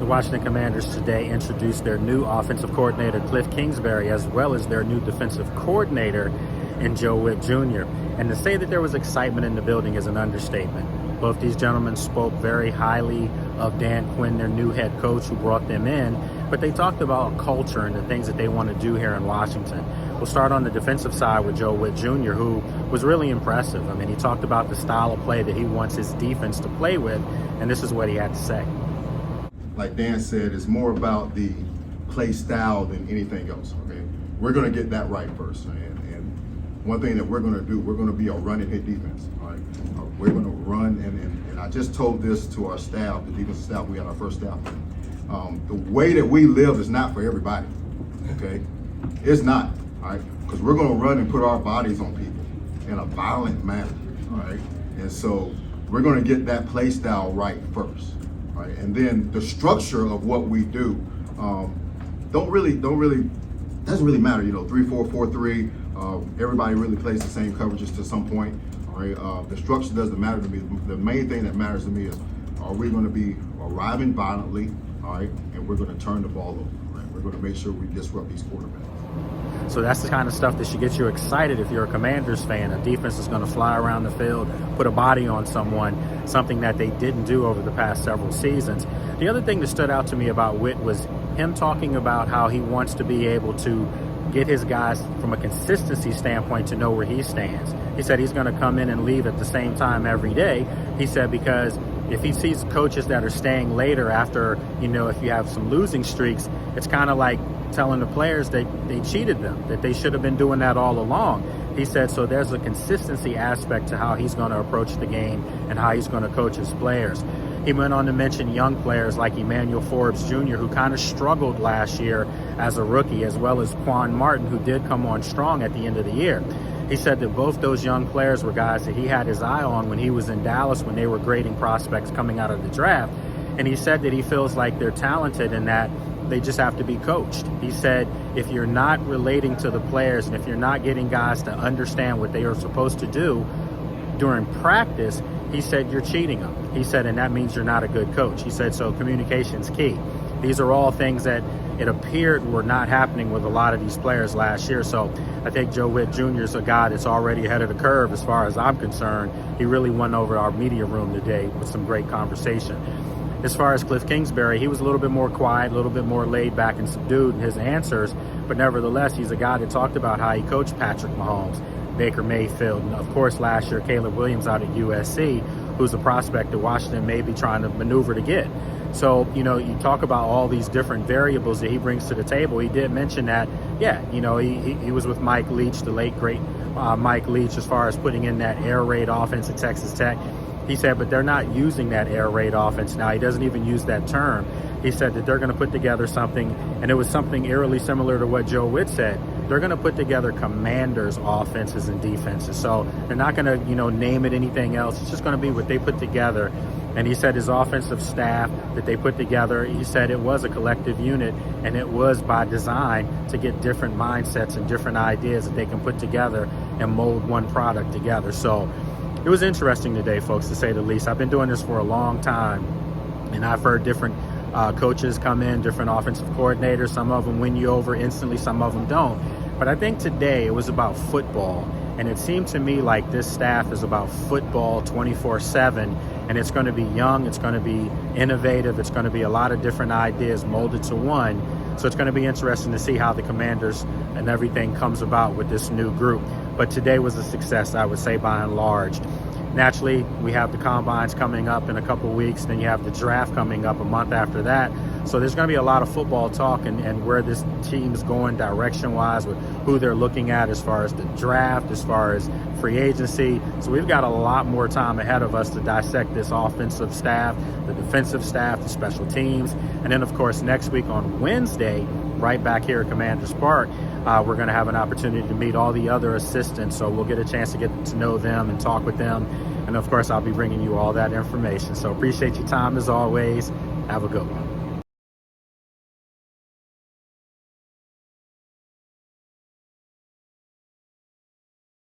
The Washington Commanders today introduced their new offensive coordinator, Kliff Kingsbury, as well as their new defensive coordinator in Joe Whitt Jr. And to say that there was excitement in the building is an understatement. Both these gentlemen spoke very highly of Dan Quinn, their new head coach who brought them in, but they talked about culture and the things that they want to do here in Washington. We'll start on the defensive side with Joe Whitt Jr., who was really impressive. I mean, he talked about the style of play that he wants his defense to play with, and this is what he had to say. Like Dan said, it's more about the play style than anything else, okay? We're going to get that right first, and one thing that we're going to do, we're going to be a run and hit defense, all right? We're going to run, and I just told this to our staff, the defensive staff, we had our first staff meeting. The way that we live is not for everybody, okay? It's not, all right? Because we're going to run and put our bodies on people in a violent manner, all right? And so we're going to get that play style right first. Right? And then the structure of what we do doesn't really matter. You know, 3-4-4-3. Everybody really plays the same coverages to some point. All right. The structure doesn't matter to me. The main thing that matters to me is, are we going to be arriving violently? All right, and we're going to turn the ball over. Right? We're going to make sure we disrupt these quarterbacks. So that's the kind of stuff that should get you excited if you're a Commanders fan. A defense is going to fly around the field, put a body on someone, something that they didn't do over the past several seasons. The other thing that stood out to me about Whitt was him talking about how he wants to be able to get his guys from a consistency standpoint to know where he stands. He said he's going to come in and leave at the same time every day. He said because if he sees coaches that are staying later after, you know, if you have some losing streaks, it's kind of like telling the players that they cheated them, that they should have been doing that all along. He said, so there's a consistency aspect to how he's going to approach the game and how he's going to coach his players. He went on to mention young players like Emmanuel Forbes Jr., who kind of struggled last year as a rookie, as well as Quan Martin, who did come on strong at the end of the year. He said that both those young players were guys that he had his eye on when he was in Dallas, when they were grading prospects coming out of the draft. And he said that he feels like they're talented and that they just have to be coached. He said, if you're not relating to the players and if you're not getting guys to understand what they are supposed to do during practice, he said, you're cheating them. He said, and that means you're not a good coach. He said, so communication's key. These are all things that it appeared were not happening with a lot of these players last year. So I think Joe Whitt Jr. is a guy that's already ahead of the curve as far as I'm concerned. He really won over our media room today with some great conversation. As far as Kliff Kingsbury, he was a little bit more quiet, a little bit more laid back and subdued in his answers, but nevertheless, he's a guy that talked about how he coached Patrick Mahomes, Baker Mayfield, and of course last year Caleb Williams out at USC, who's a prospect that Washington may be trying to maneuver to get. So, you know, you talk about all these different variables that he brings to the table. He did mention that, yeah, you know, he was with Mike Leach, the late, great Mike Leach, as far as putting in that air raid offense at Texas Tech. He said, but they're not using that air raid offense now. He doesn't even use that term. He said that they're going to put together something, and it was something eerily similar to what Joe Whitt said. They're going to put together Commanders offenses and defenses. So they're not going to, you know, name it anything else. It's just going to be what they put together. And he said his offensive staff that they put together, he said it was a collective unit, and it was by design to get different mindsets and different ideas that they can put together and mold one product together. So it was interesting today, folks, to say the least. I've been doing this for a long time, and I've heard different coaches come in, different offensive coordinators. Some of them win you over instantly, some of them don't. But I think today it was about football, and it seemed to me like this staff is about football 24/7, and it's going to be young, it's going to be innovative, it's going to be a lot of different ideas molded to one. So it's going to be interesting to see how the Commanders and everything comes about with this new group. But today was a success, I would say, by and large. Naturally, we have the combines coming up in a couple weeks. Then you have the draft coming up a month after that. So there's going to be a lot of football talk and where this team's going direction-wise with who they're looking at as far as the draft, as far as free agency. So we've got a lot more time ahead of us to dissect this offensive staff, the defensive staff, the special teams. And then, of course, next week on Wednesday, right back here at Commanders Park, we're going to have an opportunity to meet all the other assistants. So we'll get a chance to get to know them and talk with them. And, of course, I'll be bringing you all that information. So appreciate your time as always. Have a good one.